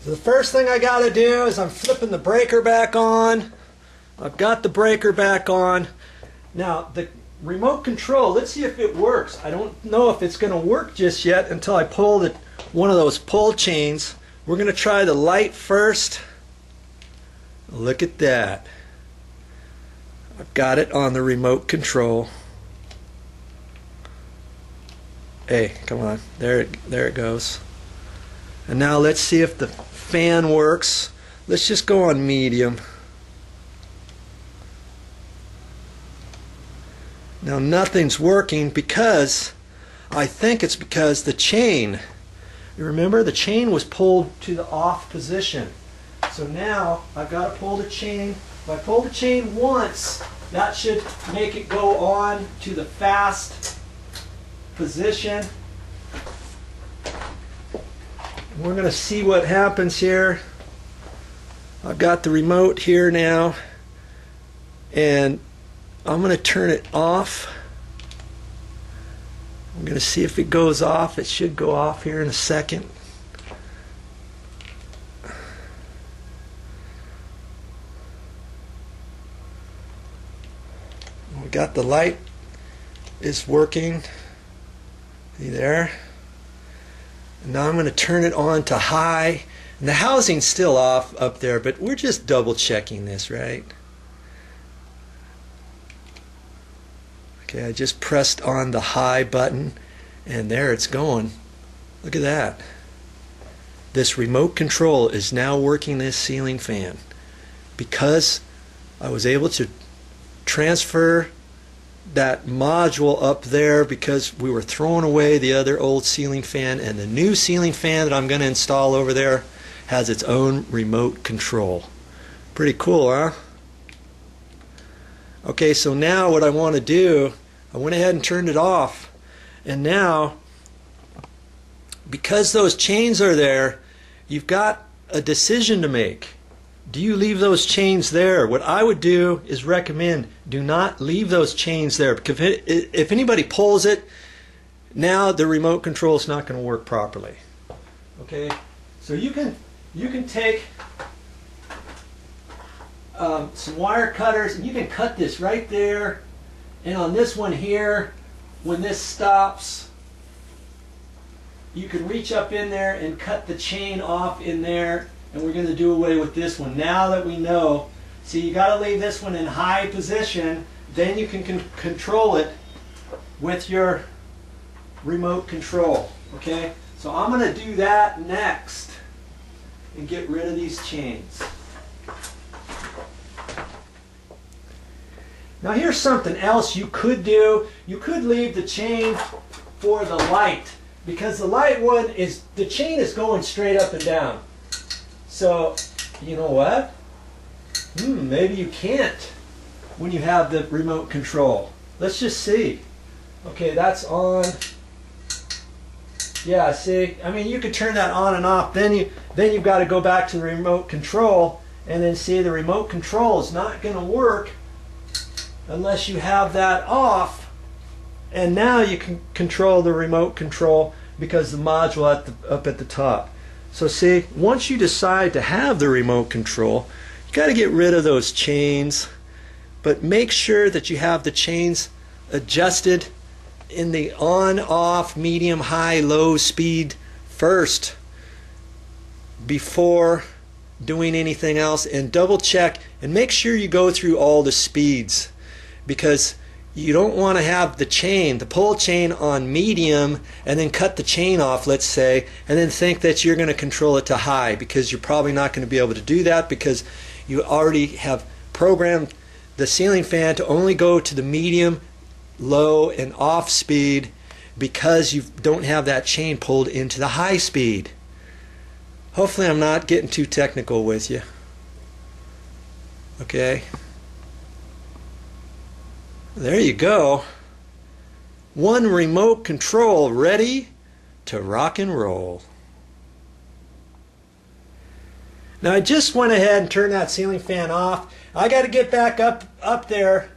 So the first thing I got to do is I'm flipping the breaker back on. I've got the breaker back on. Now the remote control, let's see if it works. I don't know if it's going to work just yet until I pull one of those pull chains. We're going to try the light first. Look at that. I've got it on the remote control. Hey, come on. There it goes. And now let's see if the fan works. Let's just go on medium. Now nothing's working because I think it's because the chain, you remember the chain was pulled to the off position. So now I've got to pull the chain. If I pull the chain once, that should make it go on to the fast position. We're going to see what happens here. I've got the remote here now, and I'm going to turn it off. I'm going to see if it goes off. It should go off here in a second. We got the light is working. See there? And now I'm going to turn it on to high. And the housing's still off up there, but we're just double checking this, right? Okay, I just pressed on the high button, and there it's going. Look at that. This remote control is now working this ceiling fan because I was able to transfer that module up there because we were throwing away the other old ceiling fan, and the new ceiling fan that I'm going to install over there has its own remote control. Pretty cool, huh? Okay, so now what I want to do, I went ahead and turned it off, and now because those chains are there, you've got a decision to make. Do you leave those chains there? What I would do is recommend do not leave those chains there, because if anybody pulls it, now the remote control is not going to work properly. Okay, so you can take some wire cutters and you can cut this right there, and on this one here, when this stops, you can reach up in there and cut the chain off in there. And we're going to do away with this one. Now that we know, see, you got to leave this one in high position, then you can control it with your remote control. Okay, so I'm going to do that next and get rid of these chains. Now here's something else you could do. You could leave the chain for the light, because the light one is, the chain is going straight up and down. So, you know what? Maybe you can't when you have the remote control. Let's just see. Okay, that's on. Yeah, see? I mean, you could turn that on and off. Then you've got to go back to the remote control, and then see the remote control is not going to work unless you have that off. And now you can control the remote control because the module up at the top. So see, once you decide to have the remote control, you got to get rid of those chains, but make sure that you have the chains adjusted in the on, off, medium, high, low speed first before doing anything else, and double check and make sure you go through all the speeds, because you don't want to have the chain, the pull chain on medium and then cut the chain off, let's say, and then think that you're going to control it to high, because you're probably not going to be able to do that because you already have programmed the ceiling fan to only go to the medium, low, and off speed because you don't have that chain pulled into the high speed. Hopefully I'm not getting too technical with you. Okay. There you go. One remote control ready to rock and roll. Now I just went ahead and turned that ceiling fan off. I got to get back up there.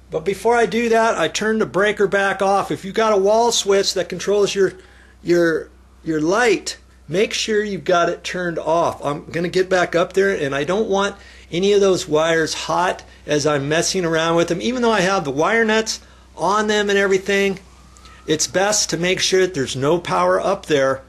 But before I do that, I turned the breaker back off. If you've got a wall switch that controls your light, make sure you've got it turned off. I'm going to get back up there, and I don't want any of those wires hot as I'm messing around with them. Even though I have the wire nuts on them and everything, it's best to make sure that there's no power up there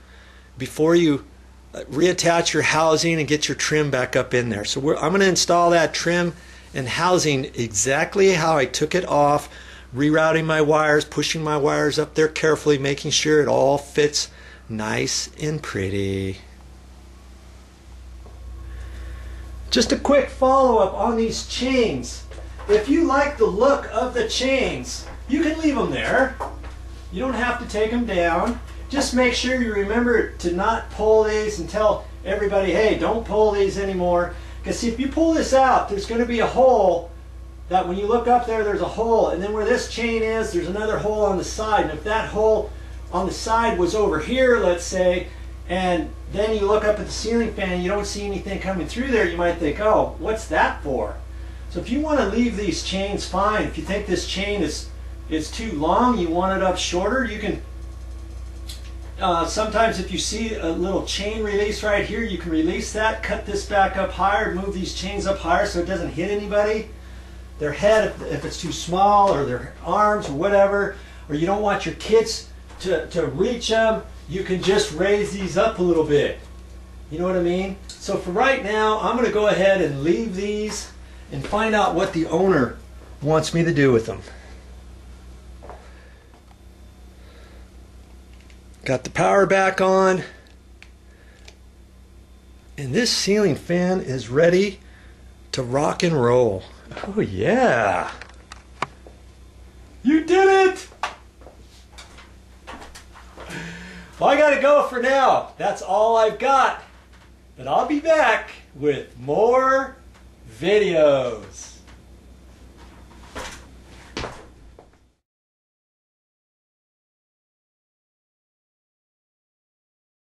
before you reattach your housing and get your trim back up in there. So I'm going to install that trim and housing exactly how I took it off, rerouting my wires, pushing my wires up there carefully, making sure it all fits nice and pretty. Just a quick follow-up on these chains. If you like the look of the chains, you can leave them there. You don't have to take them down. Just make sure you remember to not pull these and tell everybody, hey, don't pull these anymore. Because if you pull this out, there's going to be a hole that when you look up there, there's a hole. And then where this chain is, there's another hole on the side. And if that hole on the side was over here, let's say, and then you look up at the ceiling fan and you don't see anything coming through there, you might think, oh, what's that for? So if you want to leave these chains, fine. If you think this chain is too long, you want it up shorter, you can sometimes if you see a little chain release right here, you can release that, cut this back up higher, move these chains up higher so it doesn't hit anybody. Their head, if it's too small, or their arms, or whatever, or you don't want your kids to reach them, you can just raise these up a little bit. You know what I mean? So for right now, I'm going to go ahead and leave these and find out what the owner wants me to do with them. Got the power back on, and this ceiling fan is ready to rock and roll. Oh yeah! You did it! Well, I gotta go for now. That's all I've got. But I'll be back with more videos.